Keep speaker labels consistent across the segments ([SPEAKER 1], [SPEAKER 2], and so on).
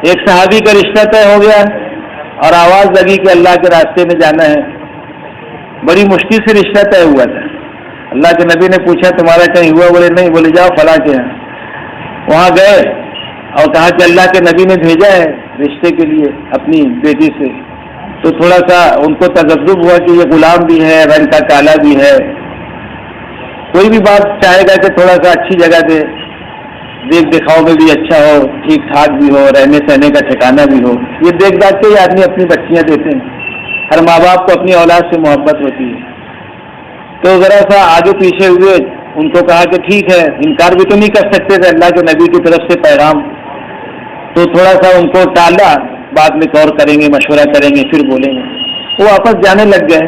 [SPEAKER 1] ایک صحابی کا رشتہ طے ہو گیا اور آواز لگی کہ اللہ کے راستے میں جانا ہے. بڑی مشکل سے رشتہ طے ہوا تھا. اللہ کے نبی نے پوچھا تمہارا کہیں ہوا؟ بولے نہیں. بولے جاؤ فلاں کے یہاں. وہاں گئے اور کہا کہ اللہ کے نبی نے بھیجا ہے رشتے کے لیے اپنی بیٹی سے. تو تھوڑا سا ان کو تجزب ہوا کہ یہ غلام بھی ہے، رنگ کا کالا بھی ہے. کوئی بھی بات چاہے گا کہ تھوڑا سا اچھی جگہ دے، دیکھ دکھاؤ میں بھی اچھا ہو، ٹھیک ٹھاک بھی ہو، رہنے سہنے کا ٹھکانہ بھی ہو. یہ دیکھ داکھ کے ہی آدمی اپنی بچیاں دیتے ہیں. ہر ماں باپ کو اپنی اولاد سے محبت ہوتی ہے. تو ذرا سا آگے پیچھے ہوئے، ان کو کہا کہ ٹھیک ہے، انکار بھی تو نہیں کر سکتے تھے اللہ کے نبی کی طرف سے پیغام. تو تھوڑا سا ان کو ٹالا، بعد میں غور کریں گے، مشورہ کریں گے، پھر بولیں گے. وہ واپس جانے لگ گئے.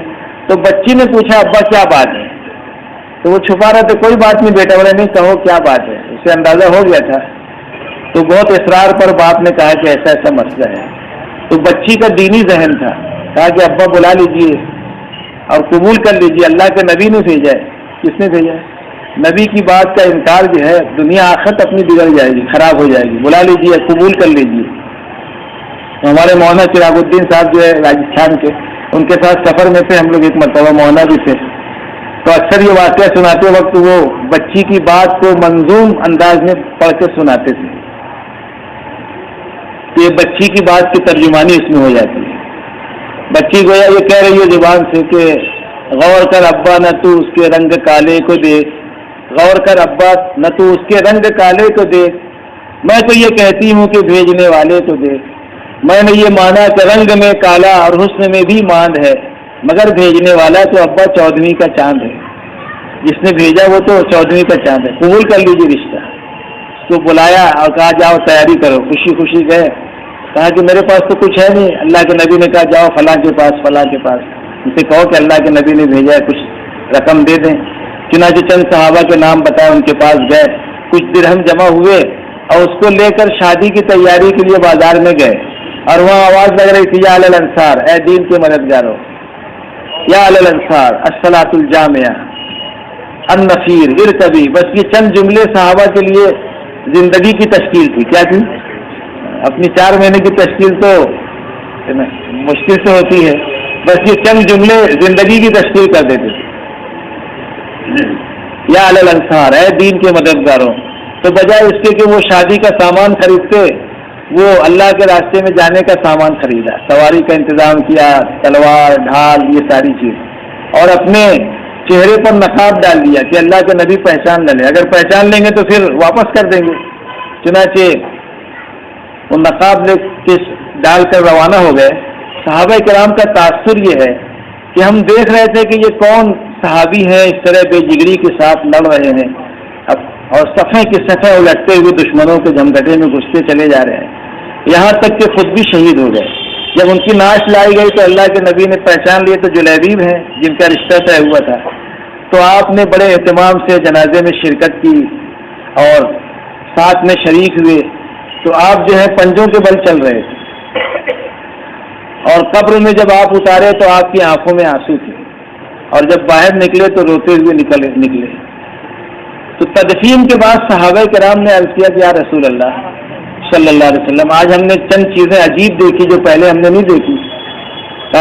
[SPEAKER 1] تو بچی نے پوچھا ابا کیا بات ہے؟ تو وہ چھپا رہا تھا. کوئی بات نہیں بیٹا. بولے نہیں کہو کیا بات ہے. اسے اندازہ ہو گیا تھا. تو بہت اصرار پر باپ نے کہا کہ ایسا ایسا مسئلہ ہے. تو بچی کا دینی ذہن تھا. کہا کہ ابا بلا لیجئے اور قبول کر لیجئے، اللہ کے نبی نے بھیجا ہے. کس نے بھیجا ہے؟ نبی کی بات کا انکار جو ہے دنیا آخرت اپنی بگڑ جائے گی، خراب ہو جائے گی. بلا لیجئے، قبول کر لیجئے. ہمارے مولانا چراغ الدین صاحب جو ہے راجستھان کے، ان کے ساتھ سفر میں تھے ہم لوگ. ایک مرتبہ مولانا بھی تھے. تو اکثر یہ واقعہ سناتے وقت وہ بچی کی بات کو منظوم انداز میں پڑھ کے سناتے تھے. تو یہ بچی کی بات کی ترجمانی اس میں ہو جاتی ہے. بچی گویا یہ کہہ رہی ہے زبان سے کہ غور کر ابا نہ تو اس کے رنگ کالے کو دیکھ، غور کر ابا نہ تو اس کے رنگ کالے کو دیکھ، میں تو یہ کہتی ہوں کہ بھیجنے والے کو دیکھ. میں نے یہ مانا کہ رنگ میں کالا اور حسن میں بھی ماند ہے، مگر بھیجنے والا تو ابا 14ویں کا چاند ہے. جس نے بھیجا وہ تو 14ویں کا چاند ہے. قبول کر لیجیے رشتہ. اس کو بلایا اور کہا جاؤ تیاری کرو. خوشی خوشی گئے. کہا کہ میرے پاس تو کچھ ہے نہیں. اللہ کے نبی نے کہا جاؤ فلاں کے پاس، فلاں کے پاس. ان سے کہو کہ اللہ کے نبی نے بھیجا ہے، کچھ رقم دے دیں. چنانچہ چند صحابہ کے نام بتائے، ان کے پاس گئے. کچھ درہم جمع ہوئے اور اس کو لے کر شادی کی تیاری کے لیے بازار میں گئے. اور وہاں آواز لگ رہی تھی یا اہل الانصار، اے دین کے مددگاروں، یا اہل الانصار الصلاۃ الجامعہ النفیر ارکبی. بس یہ چند جملے صحابہ کے لیے زندگی کی تشکیل تھی. کیا تھی؟ اپنی 4 مہینے کی تشکیل تو مشکل سے ہوتی ہے. بس یہ چند جملے زندگی کی تشکیل کر دیتے تھے. یا اہل الانصار، اے دین کے مددگاروں. تو بجائے اس کے کہ وہ شادی کا سامان خریدتے، وہ اللہ کے راستے میں جانے کا سامان خریدا. سواری کا انتظام کیا، تلوار، ڈھال، یہ ساری چیز. اور اپنے چہرے پر نقاب ڈال دیا کہ اللہ کے نبی پہچان نہ لیں. اگر پہچان لیں گے تو پھر واپس کر دیں گے. چنانچہ وہ نقاب لے کے ڈال کر روانہ ہو گئے. صحابہ کرام کا تاثر یہ ہے کہ ہم دیکھ رہے تھے کہ یہ کون صحابی ہیں اس طرح بے جگری کے ساتھ لڑ رہے ہیں اور صفحے کی صفحے الٹتے ہوئے دشمنوں کے جھمگٹے میں گھستے چلے جا رہے ہیں، یہاں تک کہ خود بھی شہید ہو گئے. جب ان کی نعش لائی گئی تو اللہ کے نبی نے پہچان لیے تو جلیبیب ہیں جن کا رشتہ طے ہوا تھا. تو آپ نے بڑے اہتمام سے جنازے میں شرکت کی اور ساتھ میں شریک ہوئے. تو آپ جو ہے پنجوں کے بل چل رہے تھے اور قبر میں جب آپ اتارے تو آپ کی آنکھوں میں آنسو تھے اور جب باہر نکلے تو روتے ہوئے نکلے. تو تدفین کے بعد صحابہ کرام نے عرض کیا کہ یا رسول اللہ صلی اللہ علیہ وسلم، آج ہم نے چند چیزیں عجیب دیکھی جو پہلے ہم نے نہیں دیکھی.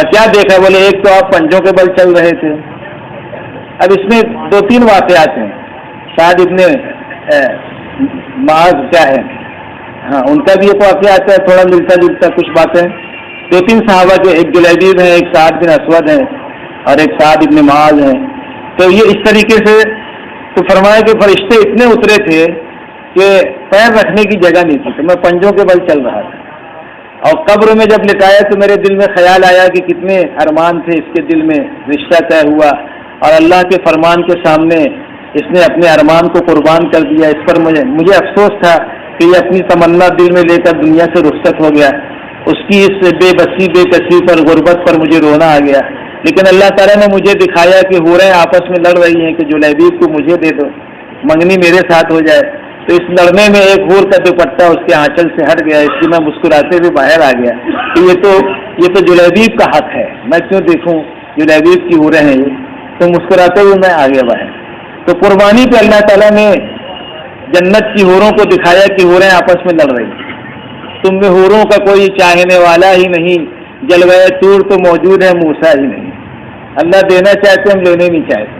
[SPEAKER 1] کیا دیکھا؟ بولے ایک تو آپ پنجوں کے بل چل رہے تھے. اب اس میں 2-3 واقعات ہیں. شاید ابن معاذ کیا ہے، ہاں ان کا بھی ایک واقعہ آتا ہے تھوڑا ملتا جلتا کچھ باتیں. 2-3 صحابہ کے، ایک جلیبیب ہیں، ایک سعد بن اسود ہیں اور ایک سعد ابن معاذ ہیں. تو یہ اس طریقے سے تو فرمایا کہ فرشتے اتنے اترے تھے کہ پیر رکھنے کی جگہ نہیں تھی. تو میں پنجوں کے بل چل رہا تھا اور قبر میں جب لٹایا تو میرے دل میں خیال آیا کہ کتنے ارمان تھے اس کے دل میں. رشتہ طے ہوا اور اللہ کے فرمان کے سامنے اس نے اپنے ارمان کو قربان کر دیا. اس پر مجھے افسوس تھا کہ یہ اپنی تمنا دل میں لے کر دنیا سے رخصت ہو گیا. اس کی اس بے بسی بے کسی پر، غربت پر مجھے رونا آ گیا. لیکن اللہ تعالیٰ نے مجھے دکھایا کہ حوریں آپس میں لڑ رہی ہیں کہ جلیبیب کو مجھے دے دو، منگنی میرے ساتھ ہو جائے. تو اس لڑنے میں ایک حور کا دوپٹہ اس کے آنچل سے ہٹ گیا. اس لیے میں مسکراتے ہوئے باہر آ گیا کہ یہ تو جلیبیب کا حق ہے، میں کیوں دیکھوں، جلیبیب کی حوریں ہیں یہ. تو مسکراتے ہوئے میں آ گیا باہر. تو قربانی پہ اللہ تعالیٰ نے جنت کی حوروں کو دکھایا کہ حوریں آپس میں لڑ رہی ہیں. تو تم میں حوروں کا کوئی چاہنے والا ہی نہیں، جلوہ طور تو موجود ہے، موسیٰ ہی نہیں۔ اللہ دینا چاہتے، ہم لینے نہیں چاہتے۔